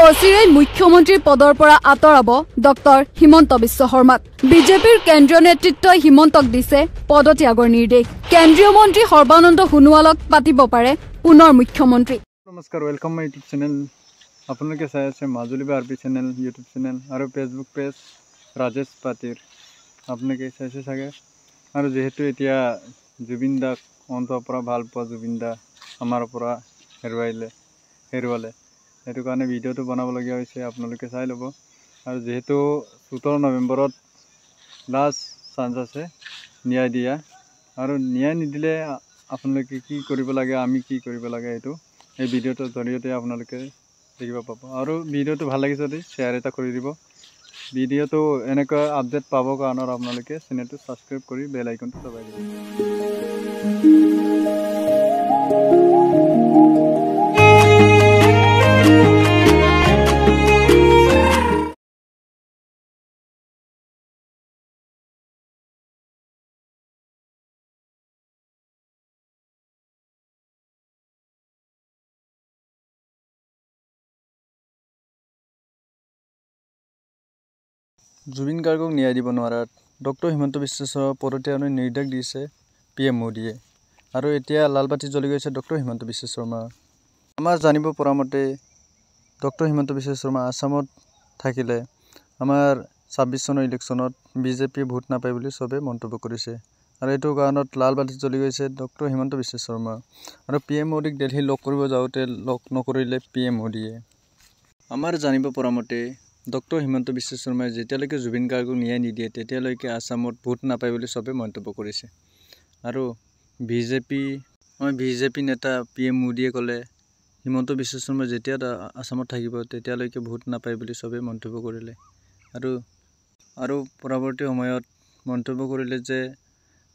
অচিৰেই মুখ্যমন্ত্ৰীৰ পদৰ পৰা আঁতৰাব ডক্টৰ হিমন্ত বিশ্ব শৰ্মাক। বিজেপিৰ কেন্দ্ৰীয় নেতৃত্বই হিমন্তক দিছে পদত্যাগৰ নিৰ্দেশ। কেন্দ্ৰীয় মন্ত্ৰী সৰ্বানন্দ সোণোৱালক পাতিব পাৰে পুনৰ মুখ্যমন্ত্ৰী। নমস্কাৰ, ওয়েলকাম মাই ইউটিউব চেনেল। আপোনালোকে চাই আছে মাজুলী বা আৰপি চেনেল ইউটিউব চেনেল আৰু ফেচবুক পেজ ৰাজেশ পাতিৰ। আপোনালোকে চাইছে চাগে। আৰু যেহেতু এতিয়া জুবিন দাক অন্তৰৰ পৰা ভাল পোৱা জুবিন দা আমাৰ পৰা হেৰুৱালে, সেইটো কাৰণে ভিডিঅ'টো বনাবলগীয়া হৈছে। আপোনালোকে চাই ল'ব। আৰু যিহেতু 17 নৱেম্বৰত লাষ্ট চান্স আছে ন্যায় দিয়া, আৰু ন্যায় নিদিলে আপোনালোকে কি কৰিব লাগে, আমি কি কৰিব লাগে, এইটো এই ভিডিঅ'টোৰ জৰিয়তে আপোনালোকে দেখিব পাব। আৰু ভিডিঅ'টো ভাল লাগিছে যদি শ্বেয়াৰ এটা কৰি দিব। ভিডিঅ'টো এনেকুৱা আপডেট পাবৰ কাৰণে আপোনালোকে চেনেলটো ছাবস্ক্ৰাইব কৰি বেল আইকনটো দবাই দিব। জুবিন গাৰ্গক ন্যায় দিব নোৱাৰাত ডক্টৰ হিমন্ত বিশ্ব শৰ্মাৰ পদত্যাগৰ নিৰ্দেশ দিছে PM মোদীয়ে। আৰু এতিয়া লালবাতি জ্বলি গৈছে ডক্টৰ হিমন্ত বিশ্ব শৰ্মা। আমাৰ জানিব পৰা মতে ডক্টৰ হিমন্ত বিশ্ব শৰ্মা আসামত থাকিলে আমাৰ 26 চনৰ ইলেকশ্যনত বিজেপিয়ে ভোট নাপায় বুলি চবে মন্তব্য কৰিছে। আৰু এইটো কাৰণত লালবাতি জ্বলি গৈছে ডক্টৰ হিমন্ত বিশ্ব শৰ্মা। আৰু PM মোদীক দিল্লী লগ কৰিব যাওঁতে লগ নকৰিলে PM মোদীয়ে। আমাৰ জানিব পৰা মতে ডক্টৰ হিমন্ত বিশ্ব শৰ্মাই যেতিয়ালৈকে জুবিন গাৰ্গক ন্যায় নিদিয়ে তেতিয়ালৈকে আসামত ভোট নাপায় বুলি চবে মন্তব্য কৰিছে। আৰু বিজেপি নেতা PM মোদীয়ে ক'লে হিমন্ত বিশ্ব শৰ্মা যেতিয়া আসামত থাকিব তেতিয়ালৈকে ভোট নাপায় বুলি চবে মন্তব্য কৰিলে। আৰু পৰৱৰ্তী সময়ত মন্তব্য কৰিলে যে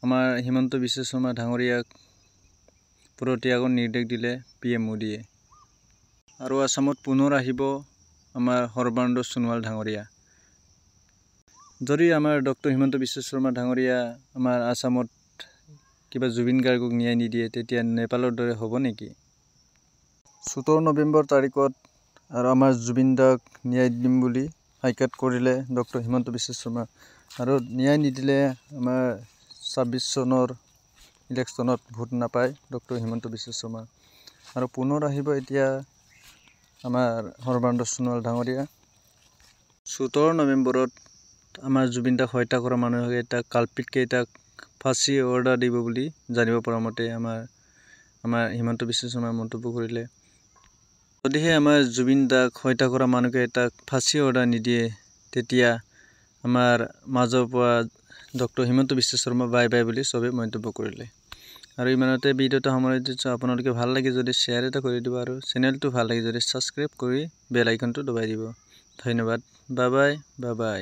আমাৰ হিমন্ত বিশ্ব শৰ্মা ডাঙৰীয়াক পদত্যাগৰ নিৰ্দেশ দিলে PM মোদীয়ে। আৰু আসামত পুনৰ আহিব আমাৰ সৰ্বানন্দ সোণোৱাল ডাঙৰীয়া। যদি আমাৰ ডক্টৰ হিমন্ত বিশ্ব শৰ্মা ডাঙৰীয়া আমাৰ আসামত কিবা জুবিন গাৰ্গক ন্যায় নিদিয়ে তেতিয়া নেপালৰ দৰে হ'ব নেকি? 17 নৱেম্বৰ তাৰিখত আৰু আমাৰ জুবিন দাক ন্যায় দিম বুলি সাক্ষাৎ কৰিলে ডক্টৰ হিমন্ত বিশ্ব শৰ্মা। আৰু ন্যায় নিদিলে আমাৰ 26 চনৰ ইলেকশ্যনত ভোট নাপায় ডক্টৰ হিমন্ত বিশ্ব শৰ্মা। আৰু পুনৰ আহিব এতিয়া আমাৰ সৰ্বানন্দ সোণোৱাল ডাঙৰীয়া। 17 নৱেম্বৰত আমাৰ জুবিন দাক হত্যা কৰা মানুহকেইটাক কালপিতকেইটাক ফাঁচী অৰ্ডাৰ দিব বুলি জানিব পৰা মতে আমাৰ হিমন্ত বিশ্ব শৰ্মাই মন্তব্য কৰিলে। যদিহে আমাৰ জুবিন দাক হত্যা কৰা মানুহকেইটাক ফাঁচী অৰ্ডাৰ নিদিয়ে তেতিয়া আমাৰ মাজৰ পৰা doctor Himanta Biswa Sarma bye bye বুলি চবে মন্তব্য কৰিলে। আৰু ইমানতে ভিডিঅ'টো সামৰি দিছোঁ। আপোনালোকে ভাল লাগে যদি শ্বেয়াৰ এটা কৰি দিব, আৰু চেনেলটো ভাল লাগে যদি ছাবস্ক্ৰাইব কৰি বেল আইকনটো দবাই দিব। ধন্যবাদ। Bye bye.